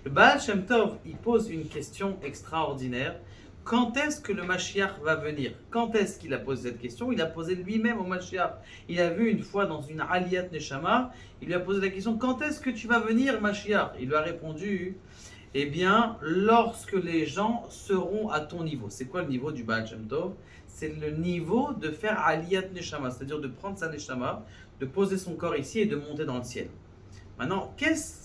Le Baal Shem Tov, il pose une question extraordinaire. Quand est-ce que le Mashiach va venir? Quand est-ce qu'il a posé cette question? Il a posé lui-même au Mashiach. Il a vu une fois dans une Aliyat Neshama, il lui a posé la question, quand est-ce que tu vas venir, Mashiach? Il lui a répondu, eh bien, lorsque les gens seront à ton niveau. C'est quoi le niveau du Baal Shem Tov? C'est le niveau de faire Aliyat Neshama, c'est-à-dire de prendre sa Neshama, de poser son corps ici et de monter dans le ciel. Maintenant,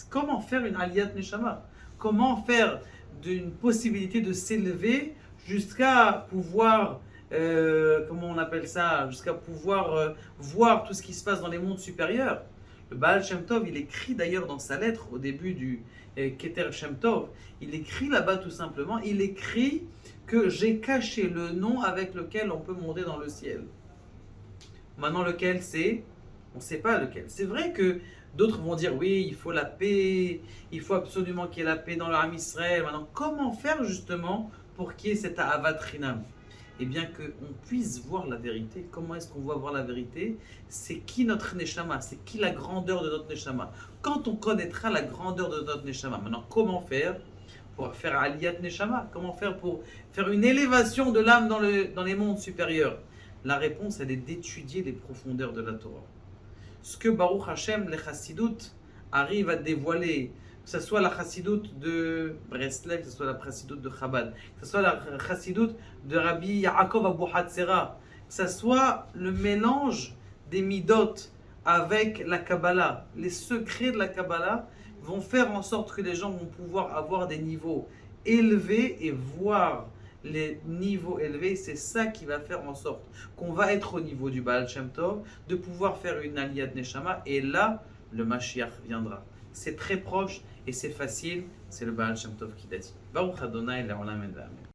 comment faire une Aliyat Neshama? Comment faire d'une possibilité de s'élever jusqu'à pouvoir, comment on appelle ça, jusqu'à pouvoir voir tout ce qui se passe dans les mondes supérieurs? Le Baal Shem Tov, il écrit d'ailleurs dans sa lettre au début du Keter Shem Tov, il écrit là-bas tout simplement, il écrit que j'ai caché le nom avec lequel on peut monter dans le ciel. Maintenant, lequel c'est? On ne sait pas lequel. C'est vrai que d'autres vont dire oui, il faut la paix, il faut absolument qu'il y ait la paix dans l'Arm Israël. Maintenant, comment faire justement pour qu'il y ait cette Ahavat Chinam? Eh bien, qu'on puisse voir la vérité. Comment est-ce qu'on va voir la vérité? C'est qui notre Neshama? C'est qui la grandeur de notre Neshama? Quand on connaîtra la grandeur de notre Neshama, maintenant, comment faire pour faire Aliyat Neshama? Comment faire pour faire une élévation de l'âme dans les mondes supérieurs? La réponse, elle est d'étudier les profondeurs de la Torah. Ce que Baruch Hashem, les Chassidoutes, arrivent à dévoiler, que ce soit la Chassidoute de Breslev, que ce soit la Chassidoute de Chabad, que ce soit la Chassidoute de Rabbi Yaakov Abu Hatzera, que ce soit le mélange des Midot avec la Kabbalah, les secrets de la Kabbalah vont faire en sorte que les gens vont pouvoir avoir des niveaux élevés et voir les niveaux élevés. C'est ça qui va faire en sorte qu'on va être au niveau du Baal Shem Tov, de pouvoir faire une Aliyat Neshama, et là, le Mashiach viendra. C'est très proche et c'est facile, c'est le Baal Shem Tov qui l'a dit. Baruch Adonai le'olam et amen.